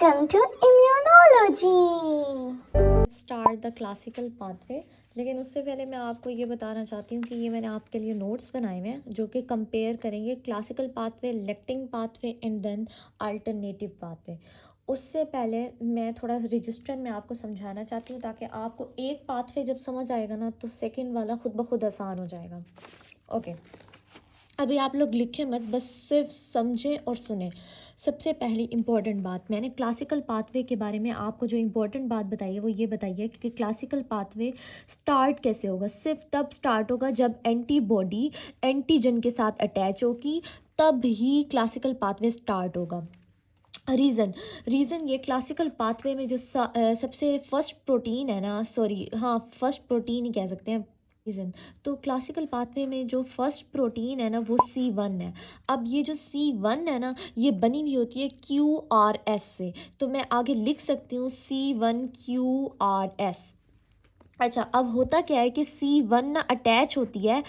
Welcome to Immunology. Start the classical pathway. लेकिन उससे पहले मैं आपको ये बताना चाहती हूँ कि ये मैंने आपके लिए नोट्स बनाए हुए हैं जो कि कंपेयर करेंगे classical pathway, lectin pathway and then alternative pathway. उससे पहले मैं थोड़ा रजिस्टर में आपको समझाना चाहती हूँ ताकि आपको एक पाथवे जब समझ आएगा ना तो सेकंड वाला खुद ब खुद आसान हो जाएगा। ओके, अभी आप लोग लिखें मत, बस सिर्फ समझें और सुने। सबसे पहली इम्पॉर्टेंट बात, मैंने क्लासिकल पाथवे के बारे में आपको जो इम्पोर्टेंट बात बताई है वो ये बताई है कि क्लासिकल पाथवे स्टार्ट कैसे होगा। सिर्फ तब स्टार्ट होगा जब एंटीबॉडी एंटीजन के साथ अटैच होगी, तब ही क्लासिकल पाथवे स्टार्ट होगा। रीज़न ये क्लासिकल पाथवे में जो सबसे फर्स्ट प्रोटीन है ना, फर्स्ट प्रोटीन ही कह सकते हैं। रीज़न तो क्लासिकल पाथवे में जो फर्स्ट प्रोटीन है ना वो C1 है। अब ये जो C1 है ना ये बनी हुई होती है QRS से, तो मैं आगे लिख सकती हूँ C1QRS। अच्छा, अब होता क्या है कि C1 ना अटैच होती है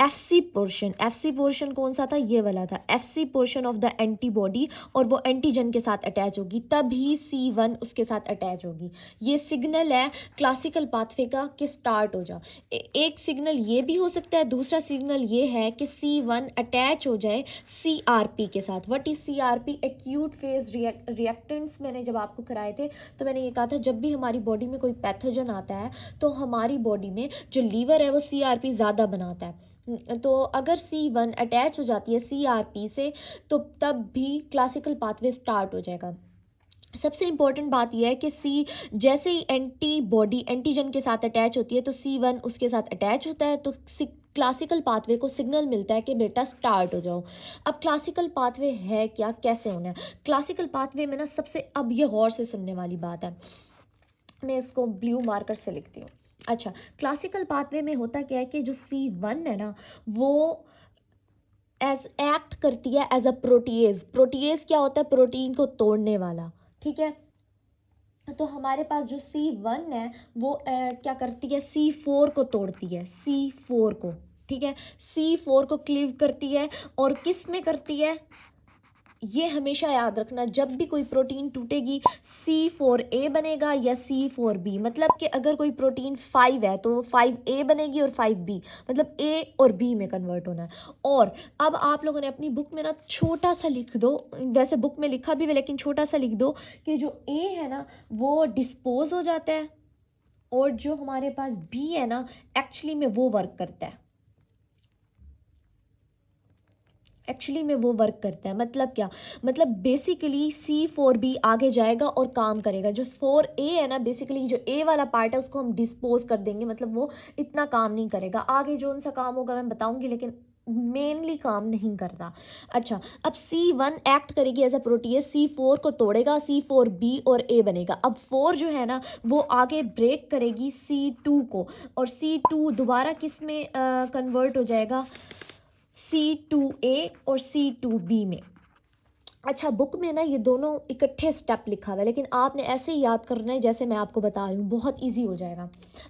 FC पोर्शन कौन सा था, ये वाला था, FC portion of the antibody, और वो एंटीजन के साथ अटैच होगी तभी C1 उसके साथ अटैच होगी। ये सिग्नल है क्लासिकल पाथवे का कि स्टार्ट हो जाओ। एक सिग्नल ये भी हो सकता है, दूसरा सिग्नल ये है कि C1 अटैच हो जाए CRP के साथ। What is CRP? Acute phase reactants. मैंने जब आपको कराए थे तो मैंने ये कहा था जब भी हमारी बॉडी में कोई पैथोजन आता है तो हमारी बॉडी में जो लीवर है वो CRP ज़्यादा बनाता है। तो अगर C1 अटैच हो जाती है CRP से तो तब भी क्लासिकल पाथवे स्टार्ट हो जाएगा। सबसे इम्पॉर्टेंट बात यह है कि जैसे ही एंटीबॉडी एंटीजन के साथ अटैच होती है तो C1 उसके साथ अटैच होता है, तो क्लासिकल पाथवे को सिग्नल मिलता है कि बेटा स्टार्ट हो जाओ। अब क्लासिकल पाथवे है क्या, कैसे होना है क्लासिकल पाथवे में ना, सबसे अब ये गौर से सुनने वाली बात है, मैं इसको ब्लू मार्कर से लिखती हूँ। अच्छा, क्लासिकल पाथवे में होता क्या है कि जो C1 है ना वो एक्ट करती है एज अ प्रोटीएज क्या होता है, प्रोटीन को तोड़ने वाला। ठीक है, तो हमारे पास जो C1 है वो क्या करती है, C4 को तोड़ती है, C4 को। ठीक है, C4 को क्लीव करती है, और किस में करती है ये हमेशा याद रखना, जब भी कोई प्रोटीन टूटेगी C4A बनेगा या C4B। मतलब कि अगर कोई प्रोटीन 5 है तो 5A बनेगी और 5B, मतलब A और B में कन्वर्ट होना है। और अब आप लोगों ने अपनी बुक में ना छोटा सा लिख दो, वैसे बुक में लिखा भी है लेकिन छोटा सा लिख दो कि जो A है ना वो डिस्पोज हो जाता है, और जो हमारे पास B है ना एक्चुअली में वो वर्क करता है। मतलब क्या, मतलब बेसिकली C4B आगे जाएगा और काम करेगा। जो 4A है ना, बेसिकली जो A वाला पार्ट है उसको हम डिस्पोज कर देंगे, मतलब वो इतना काम नहीं करेगा। आगे जो उनसा काम होगा मैं बताऊंगी, लेकिन मेनली काम नहीं करता। अच्छा, अब C1 एक्ट करेगी एज अ प्रोटीएज, C4 को तोड़ेगा, C4B और A बनेगा। अब 4 जो है ना वो आगे ब्रेक करेगी C2 को, और C2 दोबारा किस में कन्वर्ट हो जाएगा, C2A और C2B में। अच्छा, बुक में ना ये दोनों इकट्ठे स्टेप लिखा हुआ है, लेकिन आपने ऐसे ही याद करना है जैसे मैं आपको बता रही हूँ, बहुत इजी हो जाएगा।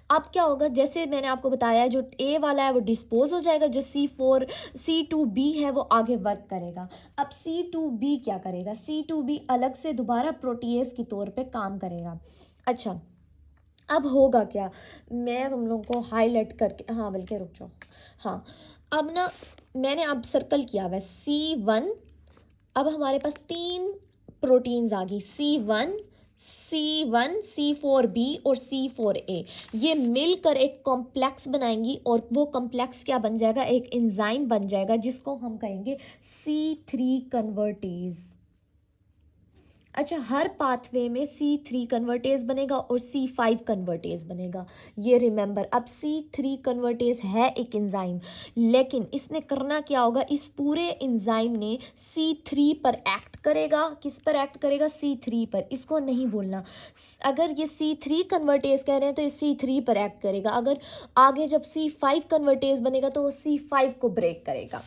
अब क्या होगा, जैसे मैंने आपको बताया जो A वाला है वो डिस्पोज हो जाएगा, जो C2B है वो आगे वर्क करेगा। अब C2B क्या करेगा, C2B अलग से दोबारा प्रोटीएज की तौर पे काम करेगा। अच्छा, अब होगा क्या, मैं तुम लोगों को हाईलाइट करके, हाँ बल्कि रुक जाओ, हाँ अब ना मैंने अब सर्कल किया हुआ है C1। अब हमारे पास 3 प्रोटीन्स आ गई, C1, C4B और C4A। ये मिलकर एक कॉम्प्लेक्स बनाएंगी, और वो कॉम्प्लेक्स क्या बन जाएगा, एक एंजाइम बन जाएगा जिसको हम कहेंगे C3 कन्वर्टेज। अच्छा, हर पाथवे में C3 कन्वर्टेज बनेगा और C5 कन्वर्टेज बनेगा, ये रिमेंबर। अब C3 कन्वर्टेज है एक एंजाइम, लेकिन इसने करना क्या होगा, इस पूरे एंजाइम ने C3 पर एक्ट करेगा। किस पर एक्ट करेगा, C3 पर, इसको नहीं बोलना। अगर ये C3 कन्वर्टेज कह रहे हैं तो ये C3 पर एक्ट करेगा, अगर आगे जब C5 कन्वर्टेज बनेगा तो वो C5 को ब्रेक करेगा।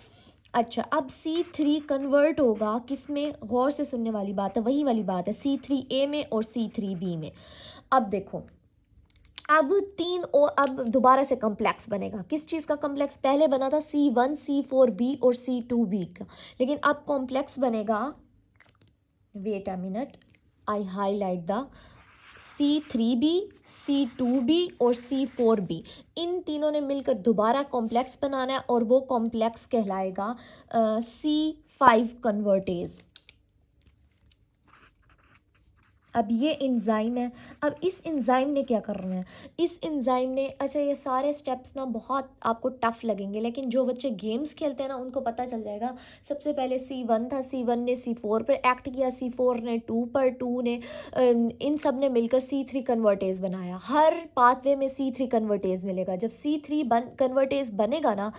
अच्छा, अब C3 कन्वर्ट होगा किस में, गौर से सुनने वाली बात है, वही वाली बात है, C3A में और C3B में। अब देखो, अब 3 और अब दोबारा से कॉम्प्लेक्स बनेगा। किस चीज़ का कॉम्प्लेक्स, पहले बना था C1, C4B और C2B का, लेकिन अब कॉम्प्लेक्स बनेगा, wait a minute, I highlight the C3b, C2b और C4b, इन तीनों ने मिलकर दोबारा कॉम्प्लेक्स बनाना है और वो कॉम्प्लेक्स कहलाएगा C5 कन्वर्टेज। अब ये एंजाइम है। अब इस एंजाइम ने क्या करना है, इस एंजाइम ने, अच्छा ये सारे स्टेप्स ना बहुत आपको टफ लगेंगे, लेकिन जो बच्चे गेम्स खेलते हैं ना उनको पता चल जाएगा। सबसे पहले C1 था, C1 ने C4 पर एक्ट किया, C4 ने 2 पर, 2 ने इन सब ने मिलकर C3 कन्वर्टेज बनाया। हर पाथवे में C3 कन्वर्टेज मिलेगा। जब C3 कन्वर्टेज बनेगा ना,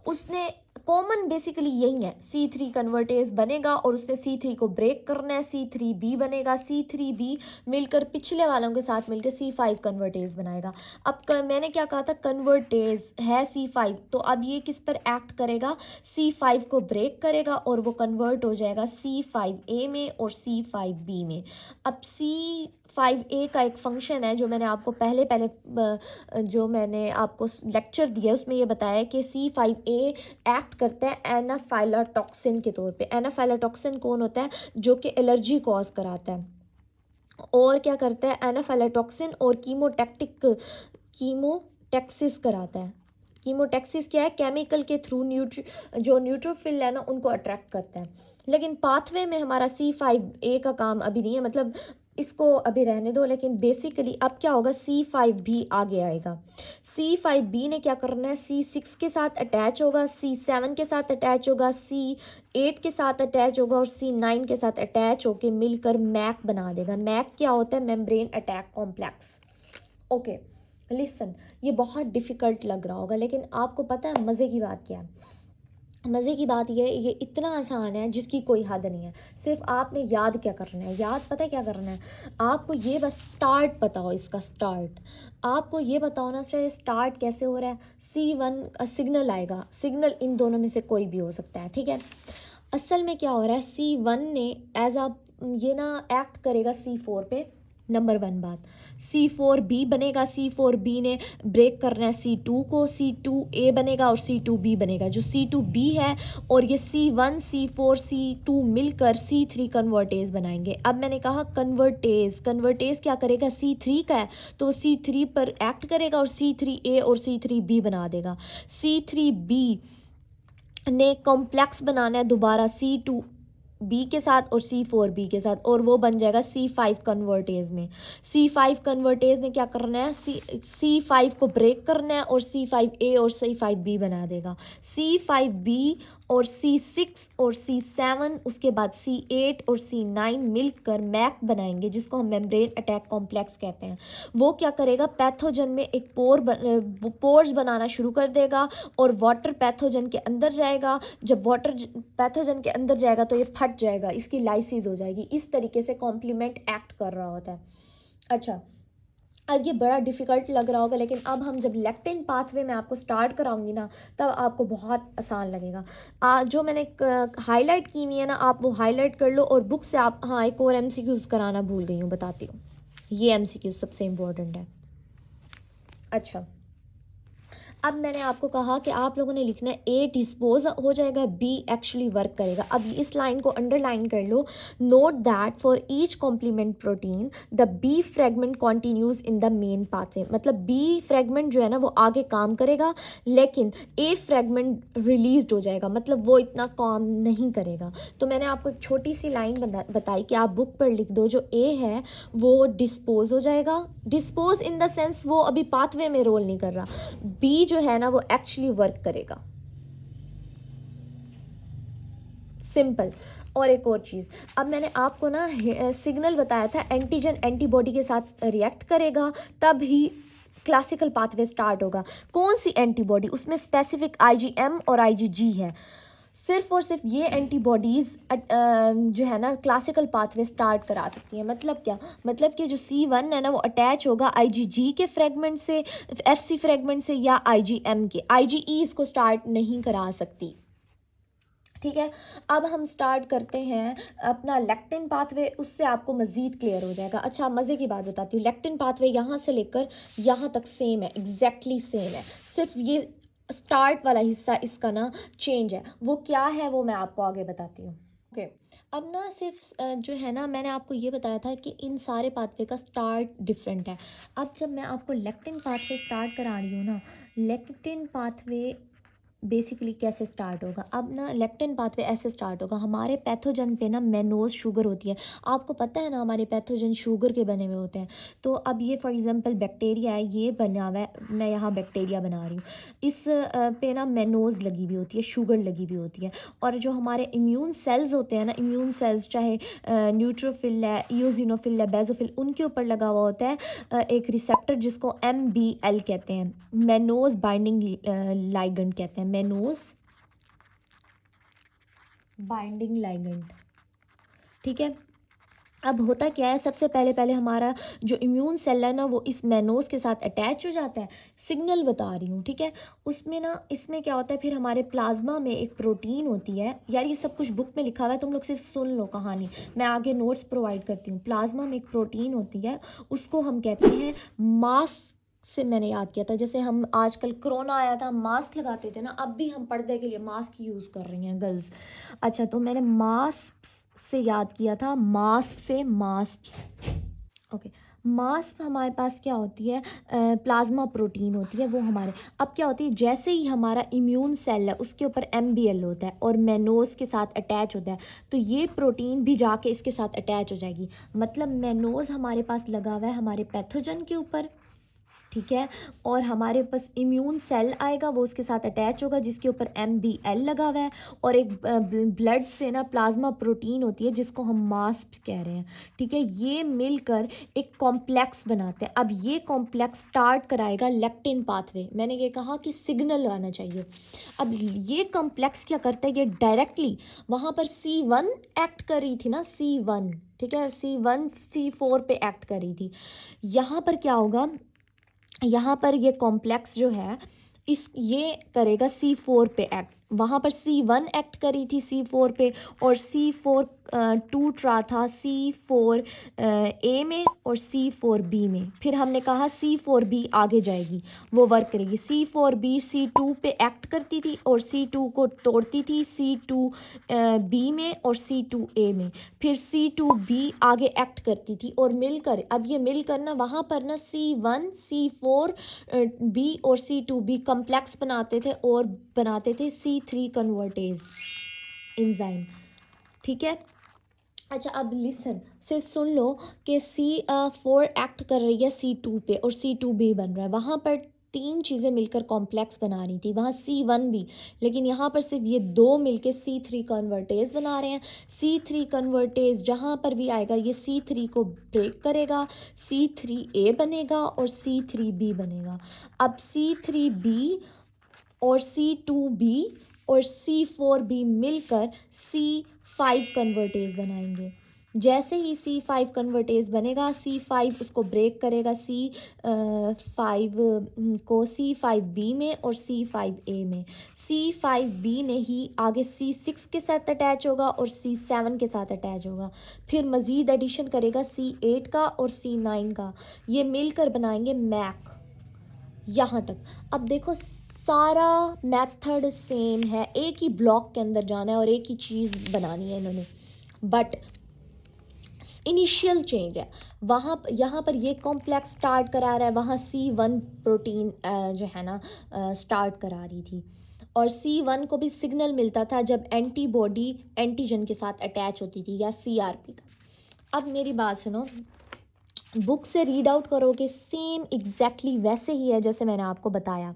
उसने कॉमन बेसिकली यही है, C3 कन्वर्टेज बनेगा और उसने C3 को ब्रेक करना है, C3b बनेगा, C3b मिलकर पिछले वालों के साथ मिलकर C5 कन्वर्टेज बनाएगा। अब मैंने क्या कहा था, कन्वर्टेज है C5, तो अब ये किस पर एक्ट करेगा, C5 को ब्रेक करेगा और वो कन्वर्ट हो जाएगा C5a में और C5b में। अब C5a का एक फंक्शन है जो मैंने आपको जो मैंने आपको लेक्चर दिया उसमें ये बताया कि C5a एक्ट करता है एनाफाइलोटॉक्सिन के तौर पे। एनाफाइलोटॉक्सिन कौन होता है, जो कि एलर्जी कॉज कराता है। और क्या करता है, एनाफाइलोटॉक्सिन और कीमोटैक्सिस कराता है। कीमोटैक्सिस क्या है, केमिकल के थ्रू जो न्यूट्रोफिल है ना उनको अट्रैक्ट करता है। लेकिन पाथवे में हमारा C5a का काम अभी नहीं है, मतलब इसको अभी रहने दो। लेकिन बेसिकली अब क्या होगा, C5b आगे आएगा। C5b ने क्या करना है, C6 के साथ अटैच होगा, C7 के साथ अटैच होगा, C8 के साथ अटैच होगा और C9 के साथ अटैच होके मिलकर मैक बना देगा। मैक क्या होता है, membrane attack complex. Okay listen, ये बहुत डिफ़िकल्ट लग रहा होगा, लेकिन आपको पता है मज़े की बात क्या है। मज़े की बात ये इतना आसान है जिसकी कोई हद नहीं है। सिर्फ आपने याद क्या करना है, याद पता है क्या करना है, आपको ये बस स्टार्ट बताओ, इसका स्टार्ट आपको ये बताओ ना सर, स्टार्ट कैसे हो रहा है। C1 सिग्नल आएगा, सिग्नल इन दोनों में से कोई भी हो सकता है, ठीक है। असल में क्या हो रहा है, C1 ने एज आ ये ना एक्ट करेगा C4 पे, नंबर 1 बात। C4b बनेगा, C4b ने ब्रेक करना है C2 को, C2a बनेगा और C2b बनेगा। जो C2b है और ये C1 C4 C2 मिलकर C3 कन्वर्टेज बनाएंगे। अब मैंने कहा कन्वर्टेज क्या करेगा, C3 का है तो वो C3 पर एक्ट करेगा और C3a और C3b बना देगा। C3b ने कॉम्प्लेक्स बनाना है दोबारा C2b के साथ और C4b के साथ, और वो बन जाएगा C5 कन्वर्टेज में। C5 कन्वर्टेज ने क्या करना है, C5 को ब्रेक करना है और C5a और C5b बना देगा। C5b और C6 और C7 उसके बाद C8 और C9 मिलकर मैक बनाएंगे, जिसको हम मेम्ब्रेन अटैक कॉम्प्लेक्स कहते हैं। वो क्या करेगा, पैथोजन में एक पोर्स बनाना शुरू कर देगा और वाटर पैथोजन के अंदर जाएगा। जब वाटर पैथोजन के अंदर जाएगा तो ये फट जाएगा, इसकी लाइसिस हो जाएगी। इस तरीके से कॉम्प्लीमेंट एक्ट कर रहा होता है। अच्छा, अब ये बड़ा डिफ़िकल्ट लग रहा होगा, लेकिन अब हम जब लेक्टिन पाथवे में आपको स्टार्ट कराऊंगी ना, तब आपको बहुत आसान लगेगा। जो मैंने हाईलाइट की हुई है ना, आप वो हाईलाइट कर लो और बुक से आप, हाँ एक और MCQs कराना भूल गई हूँ, बताती हूँ। ये MCQs सबसे इम्पोर्टेंट है। अच्छा, अब मैंने आपको कहा कि आप लोगों ने लिखना है A डिस्पोज हो जाएगा, B एक्चुअली वर्क करेगा। अब इस लाइन को अंडरलाइन कर लो। Note that for each complement protein the B fragment continues in the main pathway. मतलब B फ्रेगमेंट जो है ना वो आगे काम करेगा, लेकिन A फ्रेगमेंट रिलीज हो जाएगा, मतलब वो इतना काम नहीं करेगा। तो मैंने आपको एक छोटी सी लाइन बताई कि आप बुक पर लिख दो, जो A है वो डिस्पोज हो जाएगा। डिस्पोज इन द सेंस वो अभी पाथवे में रोल नहीं कर रहा। B जो है ना वो एक्चुअली वर्क करेगा। सिंपल। और एक और चीज़, अब मैंने आपको ना सिग्नल बताया था, एंटीजन एंटीबॉडी के साथ रिएक्ट करेगा तब ही क्लासिकल पाथवे स्टार्ट होगा। कौन सी एंटीबॉडी, उसमें स्पेसिफिक IgM और IgG है। सिर्फ और सिर्फ ये एंटीबॉडीज़ जो है ना क्लासिकल पाथवे स्टार्ट करा सकती हैं। मतलब क्या, मतलब कि जो C1 है ना वो अटैच होगा IgG के फ्रेगमेंट से, FC फ्रेगमेंट से, या IgM के। IgE इसको स्टार्ट नहीं करा सकती, ठीक है। अब हम स्टार्ट करते हैं अपना लेक्टिन पाथवे, उससे आपको मज़ीद क्लियर हो जाएगा। अच्छा, मज़े की बात बताती हूँ, लेक्टिन पाथवे यहाँ से लेकर यहाँ तक सेम है, एग्जैक्टली सेम है। सिर्फ ये स्टार्ट वाला हिस्सा इसका ना चेंज है। वो क्या है वो मैं आपको आगे बताती हूँ। ओके, अब ना सिर्फ जो है ना, मैंने आपको ये बताया था कि इन सारे पाथवे का स्टार्ट डिफरेंट है। अब जब मैं आपको लेक्टिन पाथवे स्टार्ट करा रही हूँ ना, लेक्टिन पाथवे बेसिकली कैसे स्टार्ट होगा। अब ना लेक्टिन पाथवे ऐसे स्टार्ट होगा, हमारे पैथोजन पे ना मेनोज शुगर होती है। आपको पता है ना, हमारे पैथोजन शुगर के बने हुए होते हैं। तो अब ये फॉर एग्जांपल बैक्टीरिया है, ये बना हुआ है, मैं यहाँ बैक्टीरिया बना रही हूँ, इस पे ना मेनोज लगी हुई होती है, शुगर लगी हुई होती है। और जो हमारे इम्यून सेल्स होते हैं ना, इम्यून सेल्स चाहे न्यूट्रोफिल है, इयोजिनोफिल है, बेजोफिल, उनके ऊपर लगा हुआ होता है एक रिसेप्टर जिसको MBL कहते हैं, मेनोज बाइंडिंग लाइगेंड कहते हैं, मेनोज बाइंडिंग लाइगेंड। ठीक है। अब होता क्या है, सबसे पहले पहले हमारा जो इम्यून सेल है ना, वो इस मेनोज के साथ अटैच हो जाता है, सिग्नल बता रही हूँ। ठीक है। उसमें ना, इसमें क्या होता है, फिर हमारे प्लाज्मा में एक प्रोटीन होती है। यार ये सब कुछ बुक में लिखा हुआ है, तुम लोग सिर्फ सुन लो कहानी, मैं आगे नोट्स प्रोवाइड करती हूँ। प्लाज्मा में एक प्रोटीन होती है, उसको हम कहते हैं मास्क। से मैंने याद किया था, जैसे हम आजकल कोरोना आया था, हम मास्क लगाते थे ना, अब भी हम पर्दे के लिए मास्क यूज़ कर रही हैं गर्ल्स। अच्छा, तो मैंने मास्क से याद किया था, मास्क से मास्क। ओके। मास्क हमारे पास क्या होती है, प्लाज्मा प्रोटीन होती है वो हमारे। अब क्या होती है, जैसे ही हमारा इम्यून सेल है उसके ऊपर MBL होता है और मेनोज के साथ अटैच होता है, तो ये प्रोटीन भी जाके इसके साथ अटैच हो जाएगी। मतलब मेनोज हमारे पास लगा हुआ है हमारे पैथोजन के ऊपर। ठीक है। और हमारे पास इम्यून सेल आएगा, वो उसके साथ अटैच होगा जिसके ऊपर MBL लगा हुआ है। और एक ब्लड से ना प्लाज्मा प्रोटीन होती है जिसको हम मास्क कह रहे हैं। ठीक है। ये मिलकर एक कॉम्प्लेक्स बनाते हैं। अब ये कॉम्प्लेक्स स्टार्ट कराएगा लेक्टिन पाथवे। मैंने ये कहा कि सिग्नल आना चाहिए। अब ये कॉम्प्लेक्स क्या करता है, ये डायरेक्टली वहाँ पर C1 एक्ट कर रही थी ना, C1। ठीक है। C1 C4 पे एक्ट कर रही थी। यहाँ पर क्या होगा, यहाँ पर ये कॉम्प्लेक्स जो है, इस ये करेगा C4 पे एक्ट। वहाँ पर C1 एक्ट करी थी C4 पे, और C4 टूट रहा था C4 A में और C4B में। फिर हमने कहा C4B आगे जाएगी, वो वर्क करेगी। C4B C2 पे एक्ट करती थी और C2 को तोड़ती थी C2B में और C2A में। फिर C2B आगे एक्ट करती थी और मिलकर, अब ये मिलकर ना वहाँ पर ना C1 C4B और C2B कम्प्लेक्स बनाते थे और बनाते थे C3 कन्वर्टेज एंजाइम। ठीक है। अच्छा, अब लिसन, सिर्फ सुन लो कि C4 एक्ट कर रही है C2 पे और C2B बन रहा है। वहाँ पर तीन चीज़ें मिलकर कॉम्प्लेक्स बना रही थी, वहाँ C1 भी, लेकिन यहाँ पर सिर्फ ये दो मिलके C3 कन्वर्टेज बना रहे हैं। C3 कन्वर्टेज जहाँ पर भी आएगा ये C3 को ब्रेक करेगा, C3A बनेगा और C3B बनेगा। अब C3B और C2B और C4B मिलकर C5 कन्वर्टेज बनाएंगे। जैसे ही C5 कन्वर्टेज बनेगा, C5 उसको ब्रेक करेगा C5 को C5B में और C5A में। C5B ने ही आगे C6 के साथ अटैच होगा और C7 के साथ अटैच होगा। फिर मज़ीद एडिशन करेगा C8 का और C9 का, ये मिलकर बनाएंगे मैक। यहाँ तक अब देखो, सारा मेथड सेम है, एक ही ब्लॉक के अंदर जाना है और एक ही चीज़ बनानी है इन्होंने, बट इनिशियल चेंज है। वहाँ यहाँ पर ये कॉम्प्लेक्स स्टार्ट करा रहा है, वहाँ C1 प्रोटीन जो है ना स्टार्ट करा रही थी। और C1 को भी सिग्नल मिलता था जब एंटीबॉडी एंटीजन के साथ अटैच होती थी, या CRP का। अब मेरी बात सुनो, बुक से रीड आउट करोगे सेम एग्जैक्टली वैसे ही है जैसे मैंने आपको बताया,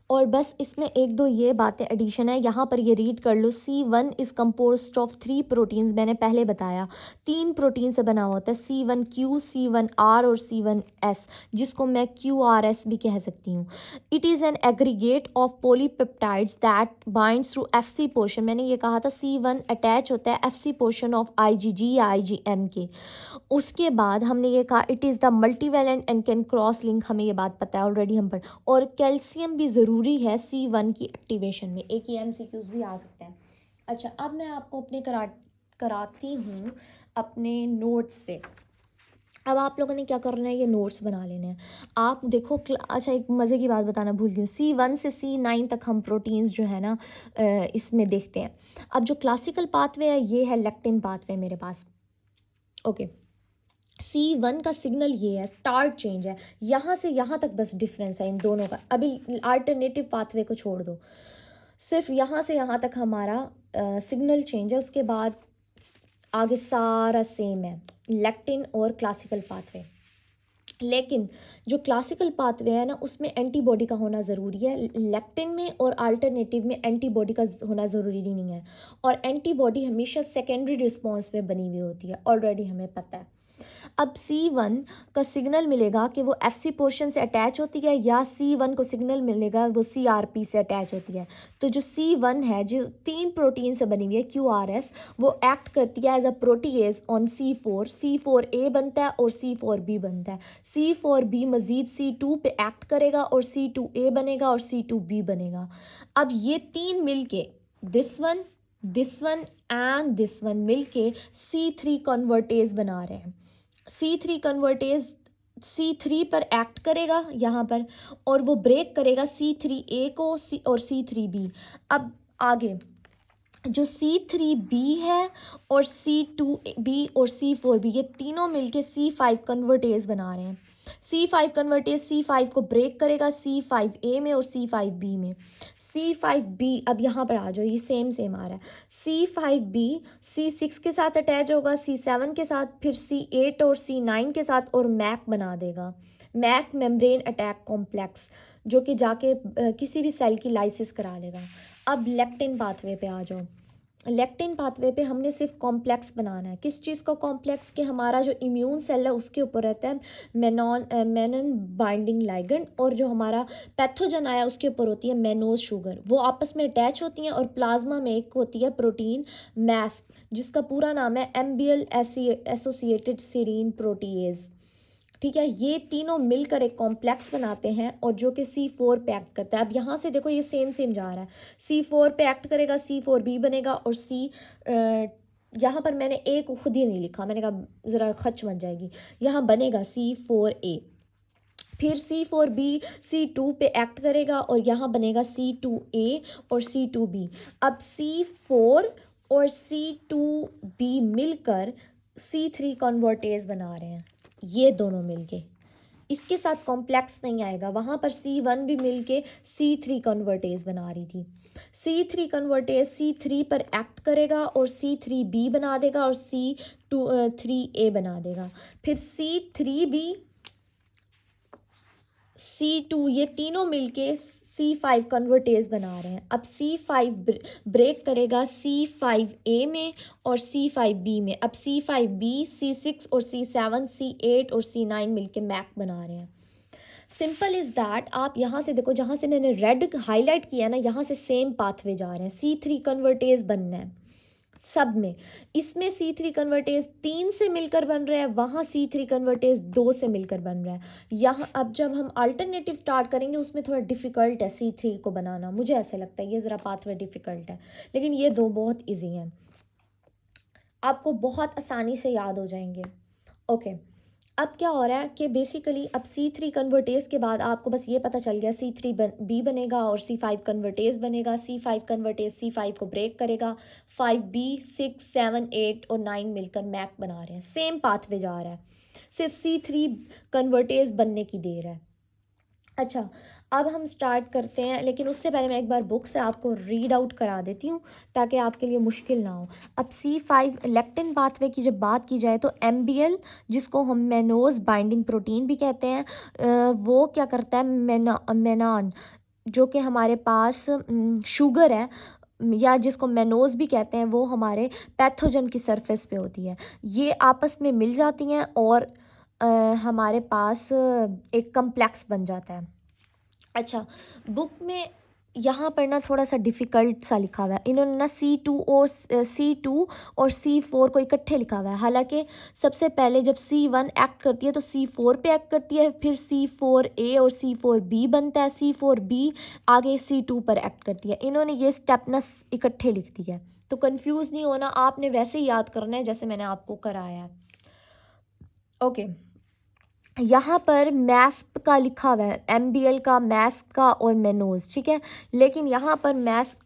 और बस इसमें एक दो ये बातें एडिशन है, यहाँ पर ये रीड कर लो। C1 is composed of 3 proteins, मैंने पहले बताया 3 प्रोटीन से बना होता है, C1Q, C1R और C1S, जिसको मैं QRS भी कह सकती हूँ। It is an aggregate of polypeptides that binds through FC portion. मैंने ये कहा था C1 अटैच होता है FC पोर्शन ऑफ IgG या IgM के। उसके बाद हमने ये कहा it is the multivalent and can cross link, हमें ये बात पता है ऑलरेडी हम पढ़। और कैल्शियम भी ज़रूरी है C1 की एक्टिवेशन में, एक ही MCQs भी आ सकते हैं। अच्छा, अब मैं आपको अपने कराती हूँ अपने नोट्स से। अब आप लोगों ने क्या करना है, ये नोट्स बना लेने हैं। आप देखो अच्छा एक मज़े की बात बताना भूल गई हूँ, C1 से C9 तक हम प्रोटीन्स जो है ना इसमें देखते हैं। अब जो क्लासिकल पाथवे है ये है लेक्टिन पाथवे मेरे पास। ओके, C1 का सिग्नल ये है, स्टार्ट चेंज है, यहाँ से यहाँ तक बस डिफरेंस है इन दोनों का। अभी अल्टरनेटिव पाथवे को छोड़ दो, सिर्फ यहाँ से यहाँ तक हमारा सिग्नल चेंज है, उसके बाद आगे सारा सेम है, लेक्टिन और क्लासिकल पाथवे। लेकिन जो क्लासिकल पाथवे है ना उसमें एंटीबॉडी का होना ज़रूरी है, लेक्टिन में और अल्टरनेटिव में एंटीबॉडी का होना ज़रूरी नहीं है। और एंटीबॉडी हमेशा सेकेंडरी रिस्पॉन्स में बनी हुई होती है, ऑलरेडी हमें पता है। अब C1 का सिग्नल मिलेगा कि वो FC पोर्शन से अटैच होती है, या C1 को सिग्नल मिलेगा वो CRP से अटैच होती है। तो जो C1 है जो 3 प्रोटीन से बनी हुई है QRS, वो एक्ट करती है as a protease on C4, C4A बनता है और C4B बनता है। C4B मज़ीद C2 पे एक्ट करेगा और C2A बनेगा और C2B बनेगा। अब ये 3 मिलके this one and this one मिलके C3 कन्वर्टेज बना रहे हैं। C3 कन्वर्टेज C3 पर एक्ट करेगा यहाँ पर, और वो ब्रेक करेगा C3A को और C3B। अब आगे जो C3B है और C2B और C4B, ये तीनों मिलके C5 कन्वर्टेज बना रहे हैं। C5 कन्वर्टेज C5 को ब्रेक करेगा C5A में और C5B में। C5B अब यहाँ पर आ जाओ, ये सेम आ रहा है। C5B C6 के साथ अटैच होगा, C7 के साथ, फिर C8 और C9 के साथ, और मैक बना देगा, मैक मेम्ब्रेन अटैक कॉम्प्लेक्स, जो कि जाके किसी भी सेल की लाइसिस करा लेगा। अब लेक्टिन पाथवे पे आ जाओ। लेक्टिन पाथवे पे हमने सिर्फ कॉम्प्लेक्स बनाना है। किस चीज़ का कॉम्प्लेक्स? कि हमारा जो इम्यून सेल है उसके ऊपर रहता है मेनन बाइंडिंग लाइगेंड, और जो हमारा पैथोजन आया उसके ऊपर होती है मेनोज शुगर। वो आपस में अटैच होती हैं, और प्लाज्मा में एक होती है प्रोटीन मैस्प, जिसका पूरा नाम है एम्बियल एसोसिएटेड सीरीन प्रोटीएज। ठीक है, ये तीनों मिलकर एक कॉम्प्लेक्स बनाते हैं, और जो कि C4 पे एक्ट करता है। अब यहाँ से देखो ये सेम जा रहा है, C4 पे एक्ट करेगा, C4B बनेगा, और यहाँ पर मैंने A को खुद ही नहीं लिखा, मैंने कहा ज़रा खच बन जाएगी, यहाँ बनेगा C4A। फिर C4B C2 पे एक्ट करेगा, और यहाँ बनेगा C2A और C2B। अब C4 और C2B मिलकर C3 कन्वर्टेज बना रहे हैं, ये दोनों मिलके। इसके साथ कॉम्प्लेक्स नहीं आएगा, वहाँ पर C1 भी मिलके C3 कन्वर्टेज बना रही थी। C3 कन्वर्टेज C3 पर एक्ट करेगा और C3B बना देगा और C3A बना देगा। फिर C3B C2, ये तीनों मिलके C5 कन्वर्टेज बना रहे हैं। अब C5 ब्रेक करेगा C5A में और C5B में। अब C5B C6 और C7 C8 और C9 मिलके मैक बना रहे हैं। Simple is that. आप यहाँ से देखो, जहाँ से मैंने रेड हाईलाइट किया ना, यहाँ से सेम पाथवे जा रहे हैं। C3 कन्वर्टेज बनना है सब में। इसमें C3 कन्वर्टेज 3 से मिलकर बन रहा है, वहाँ C3 कन्वर्टेज 2 से मिलकर बन रहा है। यहाँ अब जब हम अल्टरनेटिव स्टार्ट करेंगे उसमें थोड़ा डिफ़िकल्ट है C3 को बनाना, मुझे ऐसा लगता है ये ज़रा पाथवे डिफ़िकल्ट है, लेकिन ये दो बहुत ईजी हैं, आपको बहुत आसानी से याद हो जाएंगे। ओके, अब क्या हो रहा है कि बेसिकली अब C3 कन्वर्टेज के बाद आपको बस ये पता चल गया C3B बनेगा और C5 कन्वर्टेज बनेगा। C5 कन्वर्टेज C5 को ब्रेक करेगा, 5B 6 7 8 और 9 मिलकर मैक बना रहे हैं। सेम पाथवे जा रहा है, सिर्फ C3 कन्वर्टेज बनने की देर है। अच्छा, अब हम स्टार्ट करते हैं, लेकिन उससे पहले मैं एक बार बुक से आपको रीड आउट करा देती हूँ ताकि आपके लिए मुश्किल ना हो। अब C5 लेक्टिन पाथवे की जब बात की जाए तो MBL, जिसको हम मेनोज बाइंडिंग प्रोटीन भी कहते हैं, वो क्या करता है, मेनान जो कि हमारे पास शुगर है, या जिसको मेनोज भी कहते हैं, वो हमारे पैथोजन की सरफेस पे होती है। ये आपस में मिल जाती हैं और हमारे पास एक कम्प्लेक्स बन जाता है। अच्छा, बुक में यहाँ पर ना थोड़ा सा डिफ़िकल्ट सा लिखा हुआ है, इन्होंने ना C2 और C4 को इकट्ठे लिखा हुआ है। हालांकि सबसे पहले जब C1 एक्ट करती है तो C4 पे एक्ट करती है, फिर C4A और C4B बनता है, C4B आगे C2 पर एक्ट करती है। इन्होंने ये स्टेप ना इकट्ठे लिख दिया है, तो कंफ्यूज नहीं होना, आपने वैसे ही याद करना है जैसे मैंने आपको कराया है। ओके, यहाँ पर मैस्प का लिखा हुआ है, MBL का, मैस्प का और मेनोज, ठीक है। लेकिन यहाँ पर मैस्प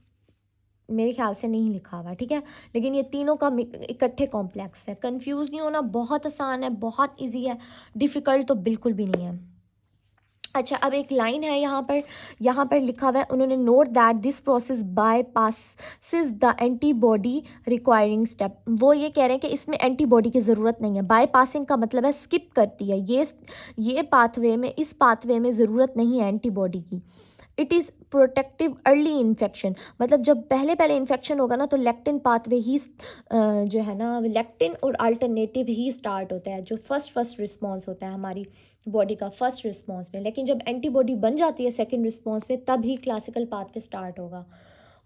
मेरे ख्याल से नहीं लिखा हुआ है, ठीक है। लेकिन ये तीनों का इकट्ठे कॉम्प्लेक्स है। कंफ्यूज नहीं होना, बहुत आसान है, बहुत इजी है, डिफ़िकल्ट तो बिल्कुल भी नहीं है। अच्छा, अब एक लाइन है यहाँ पर लिखा हुआ है, उन्होंने note that this process by passes the antibody requiring step. वो ये कह रहे हैं कि इसमें एंटीबॉडी की ज़रूरत नहीं है। बाय पासिंग का मतलब है स्किप करती है, ये पाथवे में, इस पाथवे में ज़रूरत नहीं है एंटीबॉडी की। It is protective early infection, मतलब जब पहले पहले इन्फेक्शन होगा ना तो लेक्टिन पाथवे ही जो है ना, लेक्टिन और अल्टरनेटिव ही स्टार्ट होता है, जो फर्स्ट रिस्पॉन्स होता है हमारी बॉडी का फर्स्ट रिस्पॉन्स में। लेकिन जब एंटीबॉडी बन जाती है सेकेंड रिस्पॉन्स में, तब ही क्लासिकल पाथवे स्टार्ट होगा।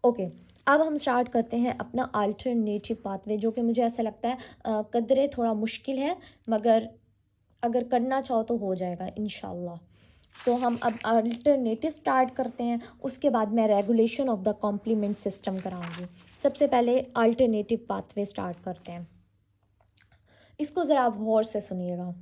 ओके, अब हम स्टार्ट करते हैं अपना अल्टरनेटिव पाथवे, जो कि मुझे ऐसा लगता है कदरे थोड़ा मुश्किल है, मगर अगर करना चाहो तो हो जाएगा इंशाल्लाह। तो हम अब अल्टरनेटिव स्टार्ट करते हैं, उसके बाद मैं regulation of the complement system कराऊंगी। सबसे पहले अल्टरनेटिव पाथवे स्टार्ट करते हैं, इसको ज़रा आप गौर से सुनिएगा।